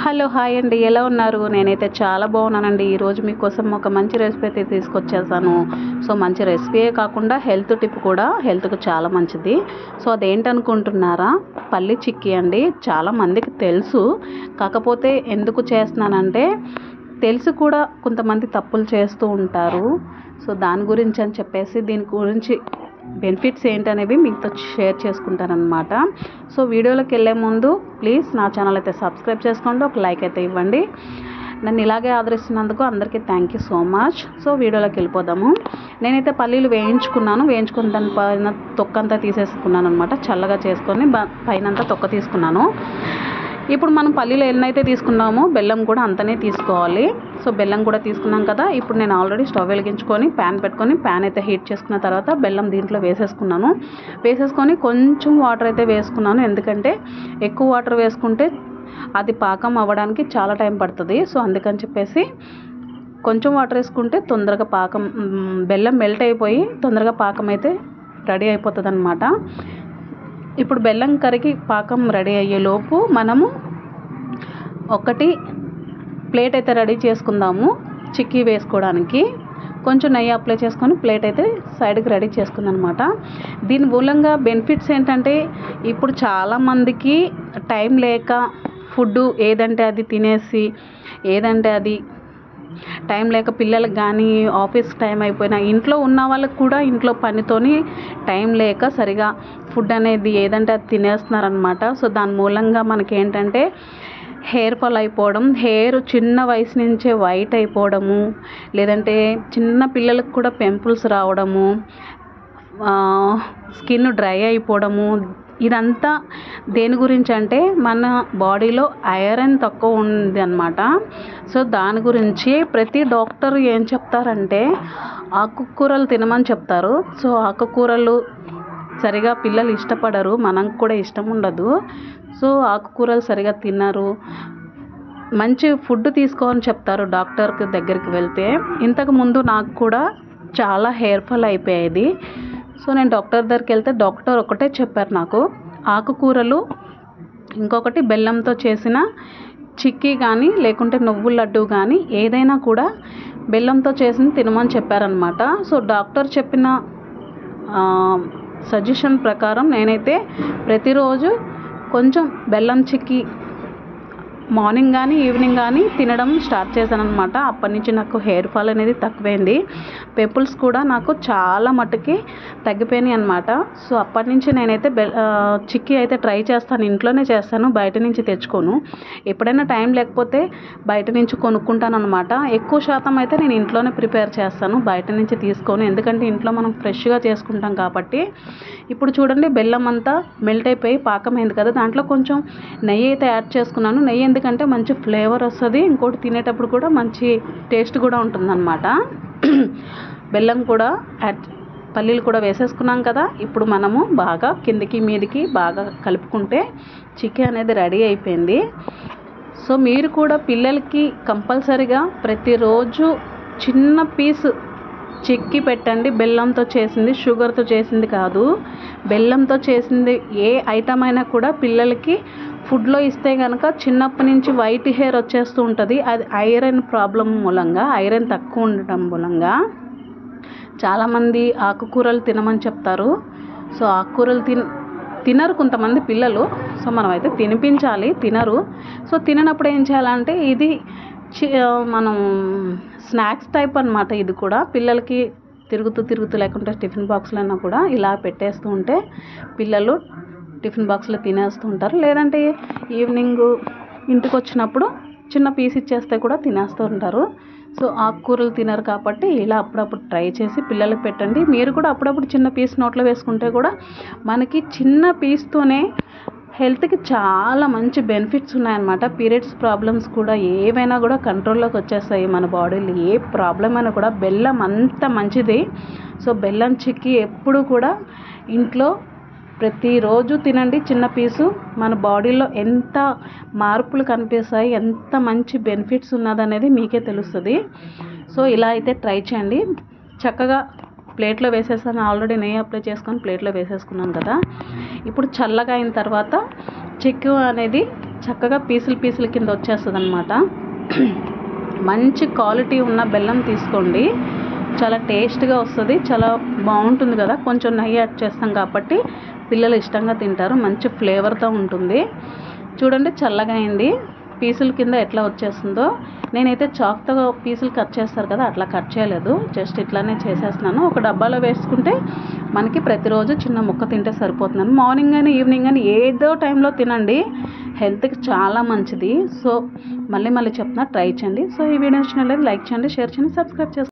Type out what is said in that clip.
Hello hi అండి, ఎలా ఉన్నారు? నేనైతే చాలా బాగున్నానండి. ఈరోజు మీకోసం ఒక మంచి రెసిపీ అయితే తీసుకొచ్చేసాను. సో మంచి రెసిపీయే కాకుండా హెల్త్ టిప్ కూడా, హెల్త్కి చాలా మంచిది. సో అదేంటనుకుంటున్నారా? పల్లి చిక్కీ అండి. చాలా మందికి తెలుసు, కాకపోతే ఎందుకు చేస్తున్నానంటే తెలిసి కూడా కొంతమంది తప్పులు చేస్తూ ఉంటారు. సో దాని గురించి అని చెప్పేసి దీని గురించి బెనిఫిట్స్ ఏంటనేవి మీతో షేర్ చేసుకుంటానన్నమాట. సో వీడియోలోకి వెళ్ళే ముందు ప్లీజ్ నా ఛానల్ అయితే సబ్స్క్రైబ్ చేసుకోండి, ఒక లైక్ అయితే ఇవ్వండి. నన్ను ఇలాగే ఆదరిస్తున్నందుకు అందరికీ thank you so much. So వీడియోలోకి వెళ్ళిపోదాము. నేనైతే పల్లీలు వేయించుకుని దాని పైన తొక్కంతా తీసేసుకున్నాను అనమాట. చల్లగా చేసుకొని పైనంతా తొక్క తీసుకున్నాను. ఇప్పుడు మనం పల్లీలు ఎన్నైతే తీసుకున్నామో బెల్లం కూడా అంతనే తీసుకోవాలి. సో బెల్లం కూడా తీసుకున్నాం కదా. ఇప్పుడు నేను ఆల్రెడీ స్టవ్ వెలిగించుకొని ప్యాన్ పెట్టుకొని ప్యాన్ అయితే హీట్ చేసుకున్న తర్వాత బెల్లం దీంట్లో వేసేసుకొని కొంచెం వాటర్ అయితే వేసుకున్నాను. ఎందుకంటే ఎక్కువ వాటర్ వేసుకుంటే అది పాకం అవ్వడానికి చాలా టైం పడుతుంది. సో అందుకని చెప్పేసి కొంచెం వాటర్ వేసుకుంటే తొందరగా బెల్లం మెల్ట్ అయిపోయి తొందరగా పాకం అయితే రెడీ అయిపోతుంది అన్నమాట. ఇప్పుడు బెల్లం కరిగి పాకం రెడీ అయ్యేలోపు మనము ఒకటి ప్లేట్ అయితే రెడీ చేసుకుందాము. చిక్కీ వేసుకోవడానికి కొంచెం నెయ్యి అప్లై చేసుకొని ప్లేట్ అయితే సైడ్కి రెడీ చేసుకుందాం అనమాట. దీని మూలంగా బెనిఫిట్స్ ఏంటంటే ఇప్పుడు చాలామందికి టైం లేక ఫుడ్ ఏదంటే అది తినేసి, ఏదంటే అది టైం లేక పిల్లలకు కానీ ఆఫీస్ టైం అయిపోయినా ఇంట్లో ఉన్న వాళ్ళకి కూడా ఇంట్లో పనితోని టైం లేక సరిగా ఫుడ్ అనేది ఏదంటే అది తినేస్తున్నారనమాట. సో దాని మూలంగా మనకి ఏంటంటే హెయిర్ ఫాల్ అయిపోవడం, హెయిర్ చిన్న వయసు నుంచే వైట్ అయిపోవడము, లేదంటే చిన్న పిల్లలకు కూడా పింపుల్స్ రావడము, స్కిన్ డ్రై అయిపోవడము. ఇదంతా దేని గురించి అంటే మన బాడీలో ఐరన్ తక్కువ ఉంది అన్నమాట. సో దాని గురించి ప్రతి డాక్టర్ ఏం చెప్తారంటే ఆకుకూరలు తినమని చెప్తారు. సో ఆకుకూరలు సరిగా పిల్లలు ఇష్టపడరు, మనకు కూడా ఇష్టం ఉండదు. సో ఆకుకూరలు సరిగా తినరు. మంచి ఫుడ్ తీసుకోని చెప్తారు డాక్టర్ దగ్గరికి వెళ్తే. ఇంతకుముందు నాకు కూడా చాలా హెయిర్ ఫాల్ అయిపోయేది. సో నేను డాక్టర్ దగ్గరికి వెళ్తే డాక్టర్ ఒకటే చెప్పారు నాకు, ఆకుకూరలు, ఇంకొకటి బెల్లంతో చేసిన చిక్కీ కానీ లేకుంటే నువ్వుల లడ్డు కానీ ఏదైనా కూడా బెల్లంతో చేసింది తినమని చెప్పారనమాట. సో డాక్టర్ చెప్పిన సజెషన్ ప్రకారం నేనైతే ప్రతిరోజు కొంచెం బెల్లం చిక్కీ మార్నింగ్ కానీ ఈవినింగ్ కానీ తినడం స్టార్ట్ చేశాను అనమాట. అప్పటి నుంచి నాకు హెయిర్ ఫాల్ అనేది తక్కువైంది. పింపుల్స్ కూడా నాకు చాలా మట్టుకి తగ్గిపోయినాయి అనమాట. సో అప్పటి నుంచి నేనైతే చిక్కీ అయితే ట్రై చేస్తాను, ఇంట్లోనే చేస్తాను, బయట నుంచి తెచ్చుకోను. ఎప్పుడైనా టైం లేకపోతే బయట నుంచి కొనుక్కుంటాను అనమాట. ఎక్కువ శాతం అయితే నేను ఇంట్లోనే ప్రిపేర్ చేస్తాను, బయట నుంచి తీసుకోను. ఎందుకంటే ఇంట్లో మనం ఫ్రెష్గా చేసుకుంటాం కాబట్టి. ఇప్పుడు చూడండి బెల్లం అంతా మెల్ట్ అయిపోయి పాకమైంది కదా, దాంట్లో కొంచెం నెయ్యి అయితే యాడ్ చేసుకున్నాను. నెయ్యి ఎందుకంటే మంచి ఫ్లేవర్ వస్తుంది, ఇంకోటి తినేటప్పుడు కూడా మంచి టేస్ట్ కూడా ఉంటుందన్నమాట. బెల్లం కూడా పల్లీలు కూడా వేసేసుకున్నాం కదా. ఇప్పుడు మనము బాగా కిందికి మీదికి బాగా కలుపుకుంటే చిక్కీ అనేది రెడీ అయిపోయింది. సో మీరు కూడా పిల్లలకి కంపల్సరీగా ప్రతిరోజు చిన్న పీస్ చిక్కీ పెట్టండి. బెల్లంతో చేసింది, షుగర్తో చేసింది కాదు, బెల్లంతో చేసింది ఏ ఐటమ్ అయినా కూడా పిల్లలకి ఫుడ్లో ఇస్తే కనుక చిన్నప్పటి నుంచి వైట్ హెయిర్ వచ్చేస్తూ ఉంటుంది. అది ఐరన్ ప్రాబ్లం మూలంగా, ఐరన్ తక్కువ ఉండటం మూలంగా. చాలామంది ఆకుకూరలు తినమని చెప్తారు. సో ఆకుకూరలు తినరు కొంతమంది పిల్లలు. సో మనమైతే తినిపించాలి, తినరు. సో తిననప్పుడు ఏం చేయాలంటే ఇది మనం స్నాక్స్ టైప్ అనమాట. ఇది కూడా పిల్లలకి తిరుగుతూ లేకుంటే టిఫిన్ బాక్స్లన్నా కూడా ఇలా పెట్టేస్తూ ఉంటే పిల్లలు టిఫిన్ బాక్స్లో తినేస్తూ ఉంటారు. లేదంటే ఈవినింగ్ ఇంటికి వచ్చినప్పుడు చిన్న పీస్ ఇచ్చేస్తే కూడా తినేస్తూ ఉంటారు. సో ఆకుకూరలు తినరు కాబట్టి ఇలా అప్పుడప్పుడు ట్రై చేసి పిల్లలకు పెట్టండి. మీరు కూడా అప్పుడప్పుడు చిన్న పీస్ నోట్లో వేసుకుంటే కూడా మనకి చిన్న పీస్తోనే హెల్త్కి చాలా మంచి బెనిఫిట్స్ ఉన్నాయన్నమాట. పీరియడ్స్ ప్రాబ్లమ్స్ కూడా ఏవైనా కూడా కంట్రోల్లోకి వచ్చేస్తాయి. మన బాడీలో ఏ ప్రాబ్లం అయినా కూడా బెల్లం అంత మంచిది. సో బెల్లం చిక్కీ ఎప్పుడు కూడా ఇంట్లో ప్రతిరోజు తినండి చిన్న పీసు. మన బాడీలో ఎంత మార్పులు కనిపిస్తాయి, ఎంత మంచి బెనిఫిట్స్ ఉన్నదనేది మీకే తెలుస్తుంది. సో ఇలా అయితే ట్రై చేయండి. చక్కగా ప్లేట్లో వేసేసాను, ఆల్రెడీ నెయ్యి అప్లై చేసుకొని ప్లేట్లో వేసేసుకున్నాను కదా. ఇప్పుడు చల్లగా అయిన తర్వాత చిక్కీ అనేది చక్కగా పీసులు కింద వచ్చేస్తుంది అనమాట. మంచి క్వాలిటీ ఉన్న బెల్లం తీసుకోండి, చాలా టేస్ట్గా వస్తుంది, చాలా బాగుంటుంది కదా. కొంచెం నెయ్యి యాడ్ చేస్తాం కాబట్టి పిల్లలు ఇష్టంగా తింటారు, మంచి ఫ్లేవర్తో ఉంటుంది. చూడండి చల్లగా అయింది, పీసుల కింద ఎట్లా వచ్చేస్తుందో. నేనైతే చాక్తో పీసులు కట్ చేస్తారు కదా, అట్లా కట్ చేయలేదు, జస్ట్ ఇట్లానే చేసేస్తున్నాను. ఒక డబ్బాలో వేసుకుంటే మనకి ప్రతిరోజు చిన్న ముక్క తింటే సరిపోతున్నాను. మార్నింగ్ కానీ ఈవినింగ్ కానీ ఏదో టైంలో తినండి, హెల్త్కి చాలా మంచిది. సో మళ్ళీ చెప్తున్నా, ట్రై చేయండి. సో ఈ వీడియో నచ్చినట్లయితే లైక్ చేయండి, షేర్ చేయండి, సబ్స్క్రైబ్ చేసుకోండి.